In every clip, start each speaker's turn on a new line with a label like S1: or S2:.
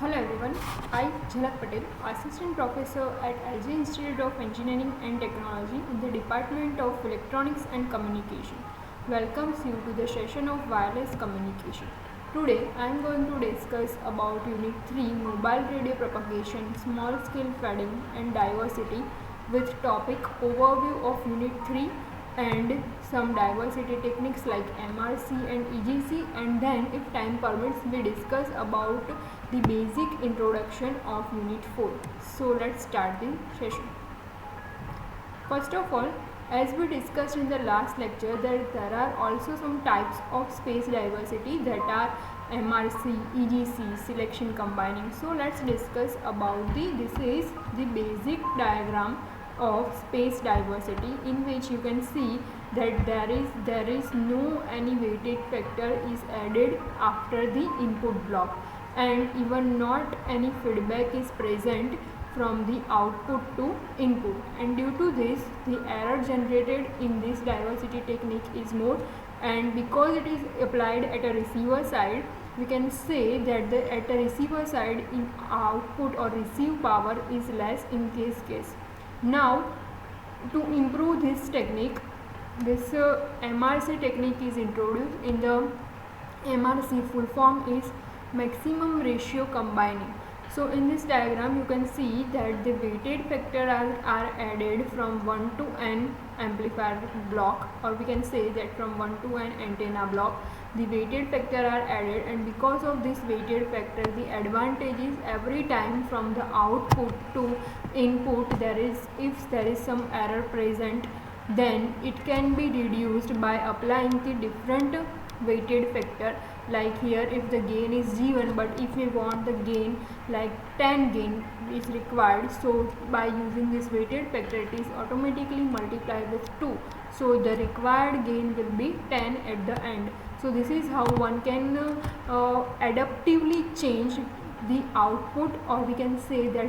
S1: Hello everyone, I Jhalak Patel, Assistant Professor at LG Institute of Engineering and Technology in the Department of Electronics and Communication. Welcomes you to the session of wireless communication. Today I am going to discuss about Unit 3 Mobile Radio Propagation, Small Scale Fading and Diversity with topic overview of Unit 3 and some diversity techniques like MRC and EGC, and then if time permits we discuss about the basic introduction of Unit 4. So let's start the session. First of all, as we discussed in the last lecture, there are also some types of space diversity that are MRC, EGC, selection combining. So let's discuss about this is the basic diagram of space diversity, in which you can see that there is no any weighted factor is added after the input block, and even not any feedback is present from the output to input, and due to this the error generated in this diversity technique is more, and because it is applied at a receiver side, we can say that at a receiver side in output or receive power is less in this case. Now to improve this technique, this MRC technique is introduced. In the MRC, full form is maximum ratio combining. So in this diagram you can see that the weighted factor are added from 1 to n amplifier block, or we can say that from 1 to n antenna block the weighted factor are added, and because of this weighted factor the advantage is every time from the output to input if there is some error present, then it can be reduced by applying the different weighted factor. Like here if the gain is given, but if we want the gain like 10 gain is required, so by using this weighted factor it is automatically multiplied with 2, so the required gain will be 10 at the end. So this is how one can adaptively change the output, or we can say that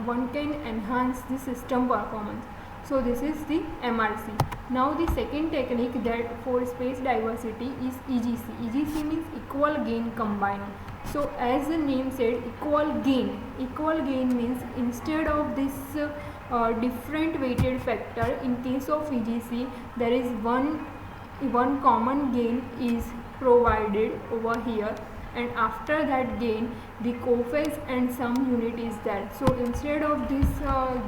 S1: one can enhance the system performance. So this is the MRC. Now the second technique that for space diversity is EGC. EGC means equal gain combining. So as the name said, equal gain. Equal gain means instead of this different weighted factor, in case of EGC there is one common gain is provided over here, and after that gain the cophase and sum unit is there. So instead of this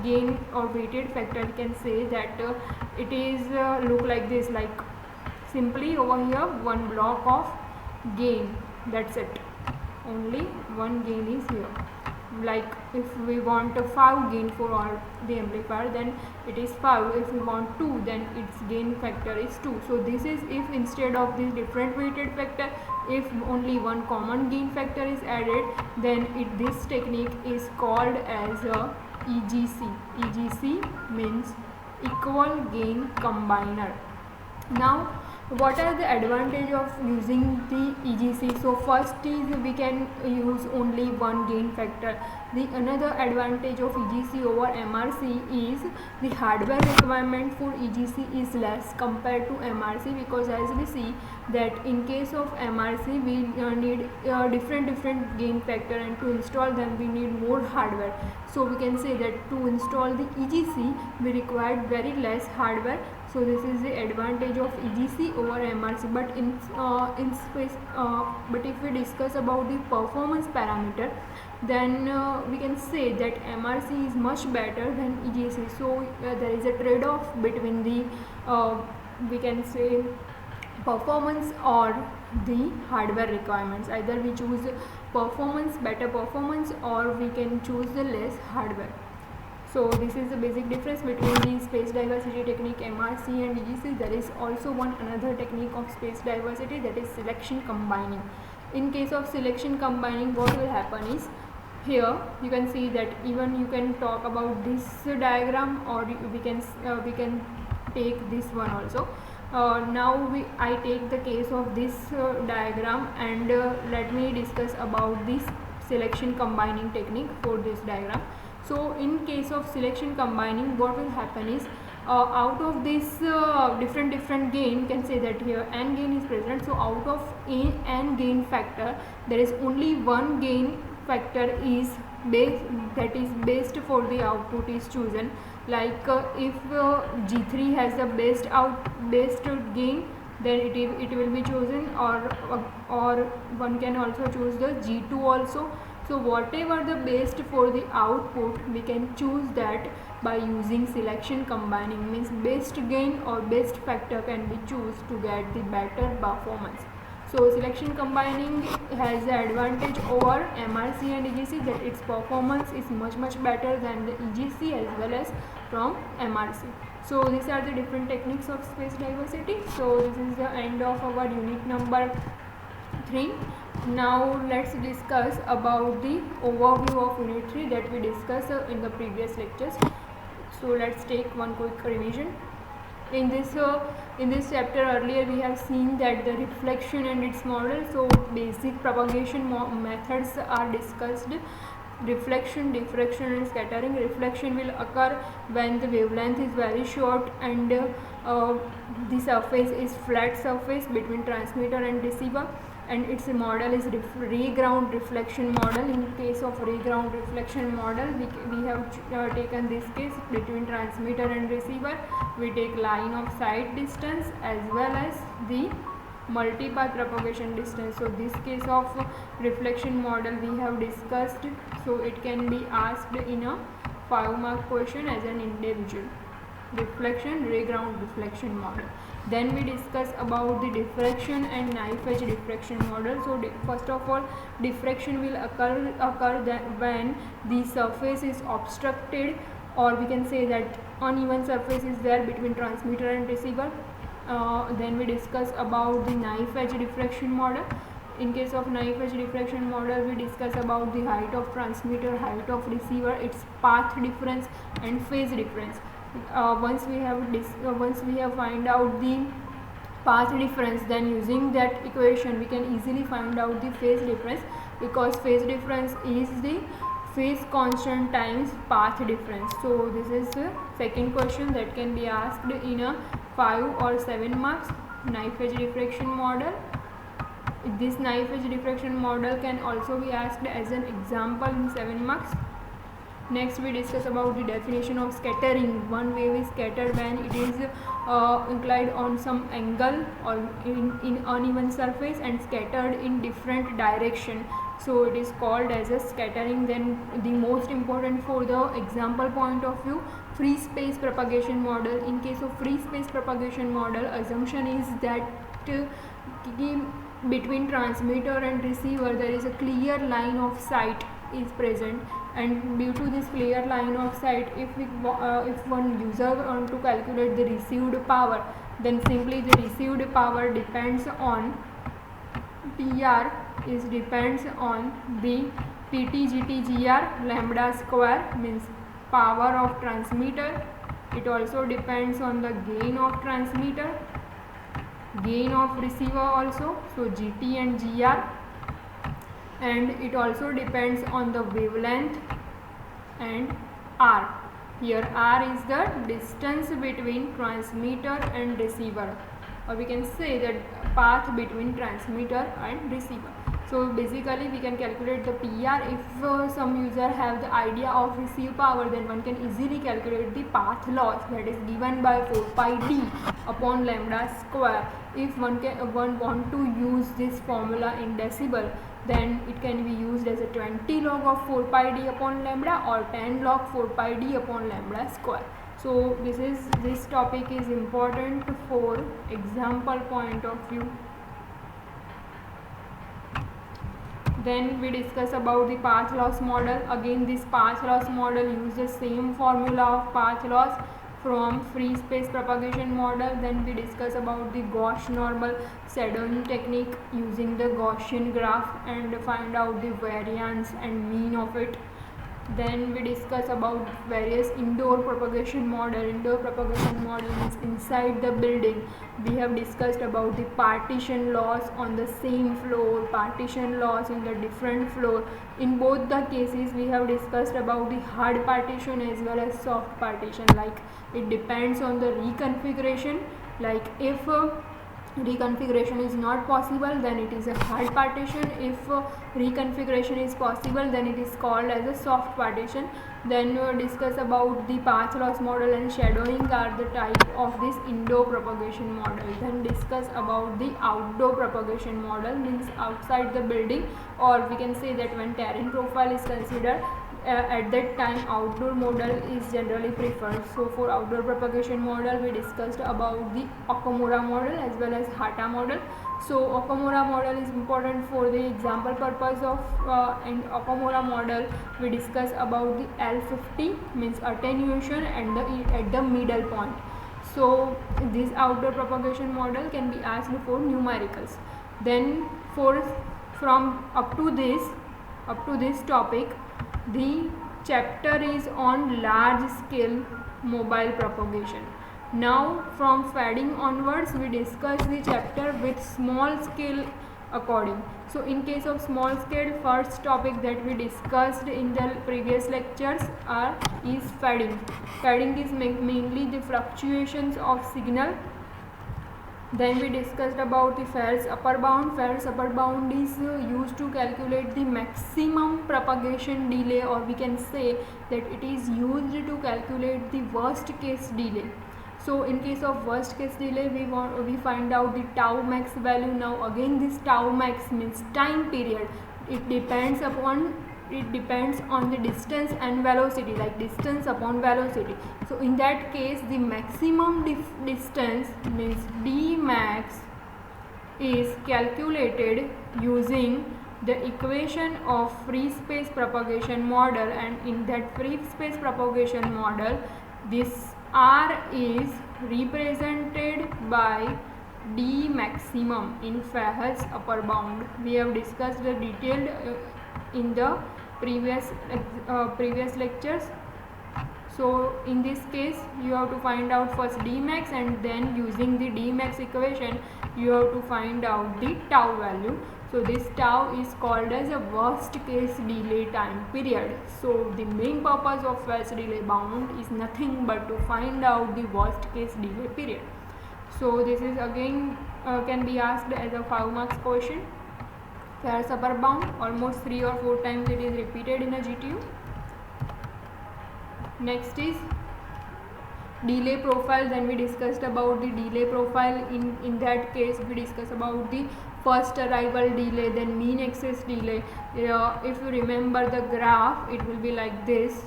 S1: gain or weighted factor, you can say that it is look like this, like simply over here one block of gain, that's it, only one gain is here. Like if we want a 5 gain for all the amplifier, then it is 5. If we want 2, then its gain factor is 2. So this is if instead of this different weighted factor, if only one common gain factor is added, then this technique is called as a EGC. EGC means equal gain combiner. Now what are the advantage of using the EGC? So first is we can use only one gain factor. The another advantage of EGC over MRC is the hardware requirement for EGC is less compared to MRC, because as we see that in case of MRC we need different gain factor, and to install them we need more hardware. So we can say that to install the EGC we required very less hardware. So this is the advantage of EGC over MRC. But in space, but if we discuss about the performance parameter, then we can say that MRC is much better than EGC. So there is a trade-off between the we can say performance or the hardware requirements. Either we choose better performance, or we can choose the less hardware. So this is the basic difference between the space diversity technique MRC and EGC. There is also another technique of space diversity, that is selection combining. In case of selection combining, what will happen is, here you can see that even you can talk about this diagram, or we can take this one also. Now I take the case of this diagram, and let me discuss about this selection combining technique for this diagram. So in case of selection combining, what will happen is out of this different gain, you can say that here n gain is present. So out of n gain factor, there is only one gain factor is best for the output is chosen. Like if G3 has the best gain, then it will be chosen, or one can also choose the G2 also. So whatever the best for the output, we can choose that by using selection combining, means best gain or best factor can be choose to get the better performance. So selection combining has the advantage over MRC and EGC, that its performance is much better than the EGC as well as from MRC. So these are the different techniques of space diversity. So this is the end of our unit number 3. Now let's discuss about the overview of unit 3 that we discussed in the previous lectures. So let's take one quick revision. In this chapter earlier we have seen that the reflection and its model. So basic propagation methods are discussed: reflection, diffraction and scattering. Reflection will occur when the wavelength is very short and the surface is flat surface between transmitter and receiver, and its model is ray ground reflection model. In case of ray ground reflection model, we have taken this case between transmitter and receiver. We take line of sight distance as well as the multipath propagation distance. So this case of reflection model we have discussed, so it can be asked in a 5-mark question as an individual. Reflection, ray ground reflection model. Then we discuss about the diffraction and knife edge diffraction model. So first of all, diffraction will occur that when the surface is obstructed, or we can say that uneven surface is there between transmitter and receiver. Then we discuss about the knife edge diffraction model. In case of knife edge diffraction model, we discuss about the height of transmitter, height of receiver, its path difference and phase difference. Once we have find out the path difference, then using that equation we can easily find out the phase difference, because phase difference is the phase constant times path difference. So this is the second question that can be asked in a 5 or 7 marks. Knife edge diffraction model. This knife edge diffraction model can also be asked as an example in 7 marks. Next we discuss about the definition of scattering. One wave is scattered when it is inclined on some angle or in uneven surface and scattered in different direction. So it is called as a scattering. Then the most important for the example point of view, free space propagation model. In case of free space propagation model, assumption is that between transmitter and receiver there is a clear line of sight is present, and due to this clear line of sight, if one user want to calculate the received power, then simply the received power depends on PR is depends on the PT GT GR lambda square, means power of transmitter. It also depends on the gain of transmitter, gain of receiver also, so GT and GR, and it also depends on the wavelength and R. Here R is the distance between transmitter and receiver, or we can say that path between transmitter and receiver. So basically we can calculate the PR. If some user have the idea of receive power, then one can easily calculate the path loss, that is given by 4 pi d upon lambda square. If one want to use this formula in decibel, then it can be used as a 20 log of 4 pi d upon lambda or 10 log 4 pi d upon lambda square. So this topic is important for example point of view. Then we discuss about the path loss model. Again, this path loss model uses the same formula of path loss from free space propagation model. Then we discuss about the Gauss normal shadowing technique using the Gaussian graph and find out the variance and mean of it. Then we discuss about various indoor propagation model. Indoor propagation model means inside the building. We have discussed about the partition loss on the same floor, partition loss in the different floor. In both the cases we have discussed about the hard partition as well as soft partition. Like it depends on the reconfiguration. Like if reconfiguration is not possible, then it is a hard partition. If reconfiguration is possible, then it is called as a soft partition. Then we discuss about the path loss model and shadowing are the type of this indoor propagation model. Then discuss about the outdoor propagation model, means outside the building, or we can say that when terrain profile is considered, at that time outdoor model is generally preferred. So for outdoor propagation model we discussed about the Okamura model as well as Hata model. So Okamura model is important for the example purpose of in Okamura model we discuss about the L50, means attenuation and at the middle point. So this outdoor propagation model can be asked for numericals. Then from up to this topic, the chapter is on large scale mobile propagation. Now from fading onwards we discuss the chapter with small scale according. So in case of small scale, first topic that we discussed in the previous lectures is fading. Fading is mainly the fluctuations of signal. Then we discussed about the Farrell's upper bound. Farrell's upper bound is used to calculate the maximum propagation delay, or we can say that it is used to calculate the worst case delay. So in case of worst case delay, we find out the tau max value. Now again this tau max means time period. It depends on the distance and velocity, like distance upon velocity. So in that case the maximum distance means d max is calculated using the equation of free space propagation model, and in that free space propagation model this r is represented by d maximum in Farrell's upper bound. We have discussed the detailed in the previous lectures. So in this case you have to find out first d max, and then using the d max equation you have to find out the tau value. So this tau is called as a worst case delay time period. So the main purpose of Farrell's delay bound is nothing but to find out the worst case delay period. So this is again can be asked as a 5 marks question. Farrell's upper bound, almost 3 or 4 times it is repeated in a GTU. Next is delay profile. Then we discussed about the delay profile. In that case we discuss about the first arrival delay, then mean excess delay. If you remember the graph, it will be like this.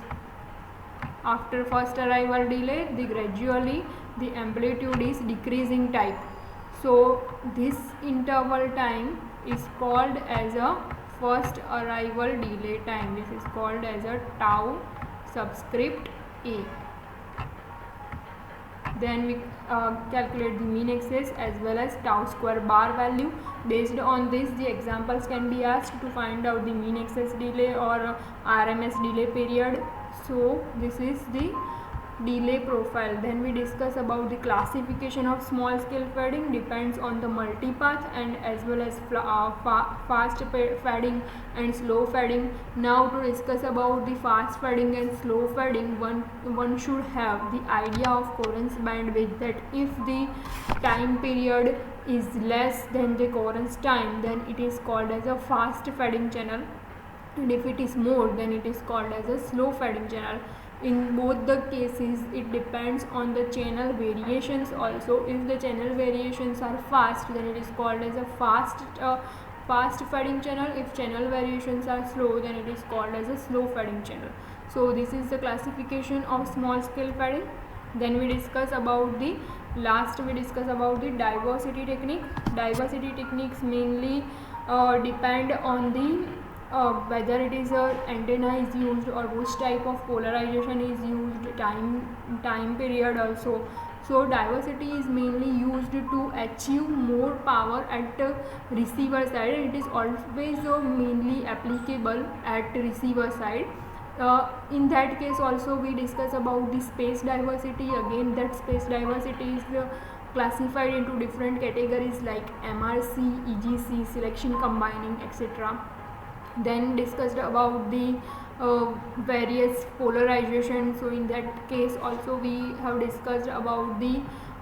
S1: After first arrival delay, gradually the amplitude is decreasing type. So this interval time is called as a first arrival delay time. This is called as a tau subscript a. Then we calculate the mean excess as well as tau square bar value. Based on this, the examples can be asked to find out the mean excess delay or RMS delay period. So this is the delay profile. Then we discuss about the classification of small scale fading, depends on the multipath and as well as fast fading and slow fading. Now to discuss about the fast fading and slow fading, one should have the idea of coherence bandwidth, that if the time period is less than the coherence time, then it is called as a fast fading channel, and if it is more, then it is called as a slow fading channel. In both the cases it depends on the channel variations also. If the channel variations are fast, then it is called as a fast fading channel. If channel variations are slow, then it is called as a slow fading channel. So this is the classification of small scale fading. Then we discuss about the diversity technique. Diversity techniques mainly depend on the whether it is a antenna is used or which type of polarization is used, time period also. So diversity is mainly used to achieve more power at receiver side, and it is always mainly applicable at receiver side. In that case also we discuss about the space diversity. Again, that space diversity is classified into different categories like MRC, EGC, selection combining, etc. Then discussed about the various polarization. So in that case also we have discussed about the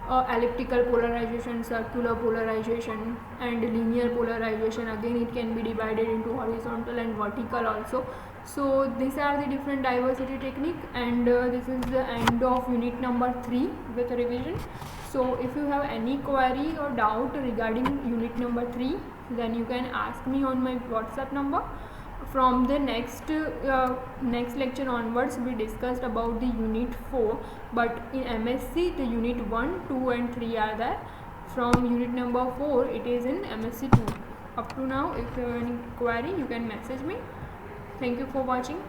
S1: elliptical polarization, circular polarization, and linear polarization. Again, it can be divided into horizontal and vertical also. So these are the different diversity technique, and this is the end of unit number 3 with revision. So if you have any query or doubt regarding unit number 3, then you can ask me on my WhatsApp number. From the next lecture onwards, we discussed about the unit 4, but in MSc the unit 1, 2 and 3 are there. From unit number 4 it is in MSc 2. Up to now, if you have any query, you can message me. Thank you for watching.